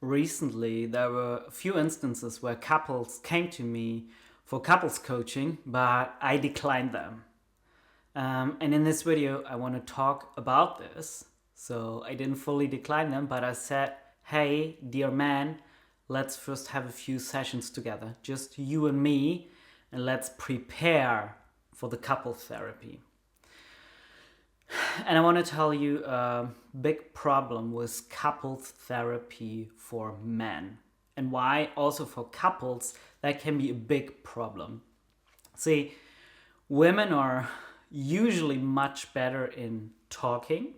recently there were a few instances where couples came to me for couples coaching, but I declined them. And in this video, I want to talk about this. So I didn't fully decline them, but I said, hey, dear man, let's first have a few sessions together, just you and me, and let's prepare for the couple therapy. And I want to tell you a big problem with couples therapy for men, and why also for couples that can be a big problem. See, women are usually much better in talking,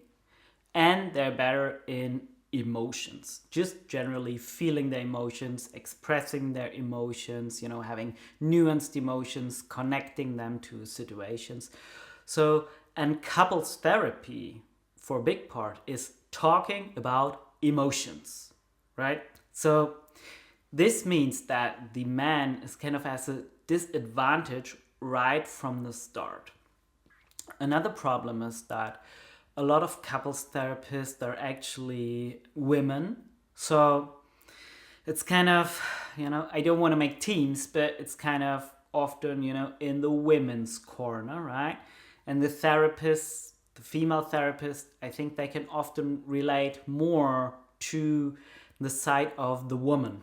and they're better in emotions, just generally feeling their emotions, expressing their emotions, having nuanced emotions, connecting them to situations. So, and couples therapy, for a big part, is talking about emotions, right? So this means that the man is kind of has a disadvantage right from the start. Another problem is that a lot of couples therapists are actually women. So it's kind of, I don't want to make teams, but it's kind of often, in the women's corner, right? And the therapists, the female therapists, I think they can often relate more to the side of the woman,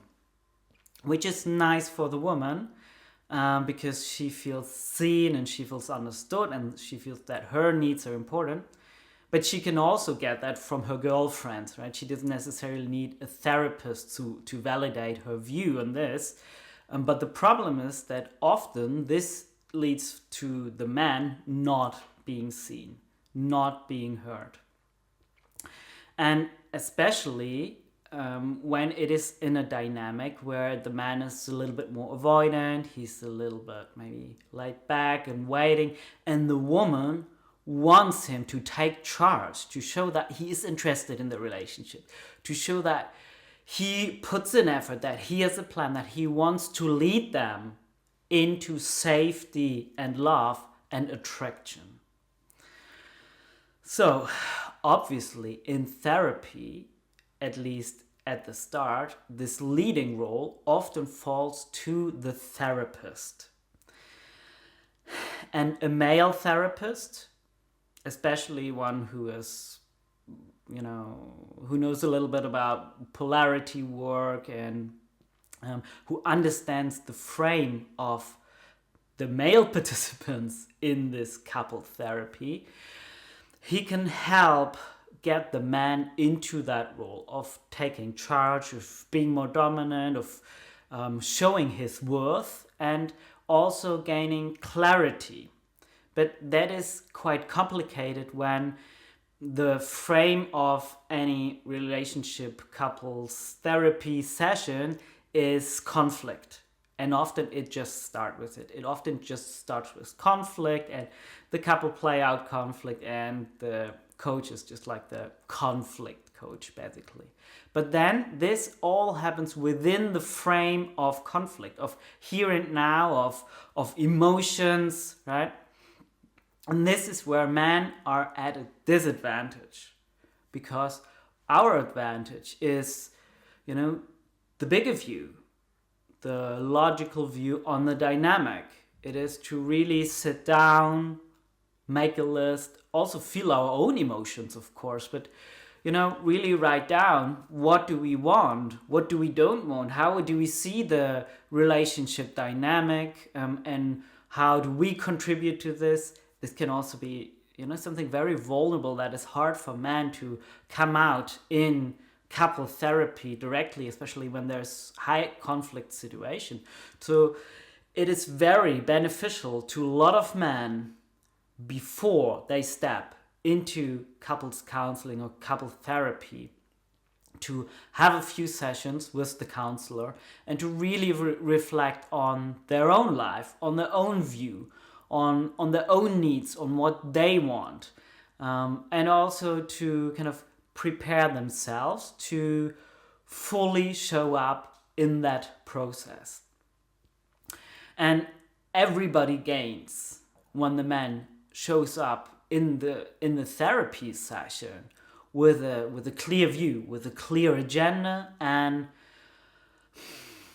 which is nice for the woman because she feels seen and she feels understood and she feels that her needs are important. But she can also get that from her girlfriends, right? She doesn't necessarily need a therapist to validate her view on this. But the problem is that often this leads to the man not being seen, not being heard. And especially when it is in a dynamic where the man is a little bit more avoidant, he's a little bit maybe laid back and waiting, and the woman wants him to take charge, to show that he is interested in the relationship, to show that he puts in effort, that he has a plan, that he wants to lead them into safety and love and attraction. So, obviously, in therapy, at least at the start, this leading role often falls to the therapist. And a male therapist, especially one who is, who knows a little bit about polarity work and who understands the frame of the male participants in this couple therapy, he can help get the man into that role of taking charge, of being more dominant, of showing his worth, and also gaining clarity. But that is quite complicated when the frame of any relationship couples therapy session is conflict. And often it just starts with it. It often just starts with conflict, and the couple play out conflict, and the coach is just like the conflict coach, basically. But then this all happens within the frame of conflict, of here and now, of emotions, right? And this is where men are at a disadvantage, because our advantage is, the bigger view, the logical view on the dynamic. It is to really sit down, make a list, also feel our own emotions, of course, but really write down, what do we want, what do we don't want, how do we see the relationship dynamic, and how do we contribute to this. This can also be something very vulnerable that is hard for men to come out in couple therapy directly, especially when there's high conflict situation. So it is very beneficial to a lot of men before they step into couples counseling or couple therapy to have a few sessions with the counselor and to really reflect on their own life, on their own view, on their own needs, on what they want, and also to kind of prepare themselves to fully show up in that process. And everybody gains when the man shows up in the therapy session with a clear view, with a clear agenda, and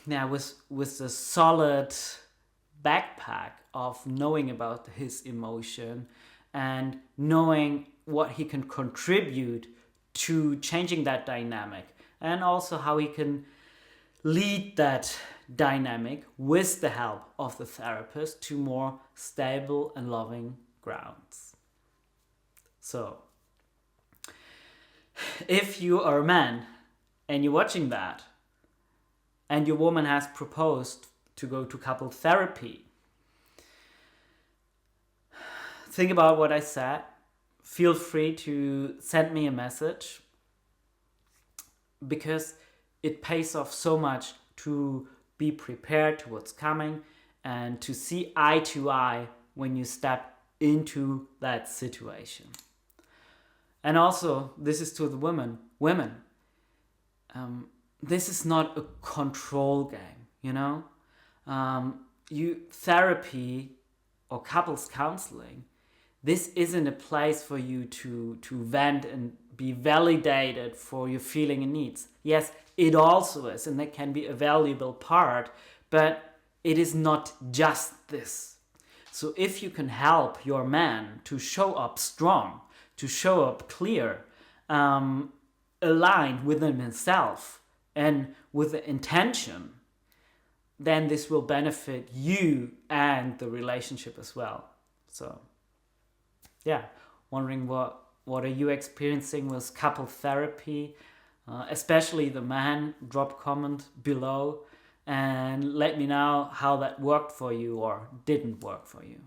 with a solid backpack of knowing about his emotion and knowing what he can contribute to changing that dynamic, and also how he can lead that dynamic with the help of the therapist to more stable and loving grounds. So, if you are a man and you're watching that, and your woman has proposed to go to couple therapy, think about what I said. Feel free to send me a message, because it pays off so much to be prepared to what's coming and to see eye to eye when you step into that situation. And also, this is to the women. This is not a control game, you know? Therapy or couples counseling, this isn't a place for you to vent and be validated for your feeling and needs. Yes, it also is, and that can be a valuable part, but it is not just this. So if you can help your man to show up strong, to show up clear, aligned within himself and with the intention, then this will benefit you and the relationship as well. So, yeah, wondering what are you experiencing with couple therapy, especially the man. Drop comment below and let me know how that worked for you or didn't work for you.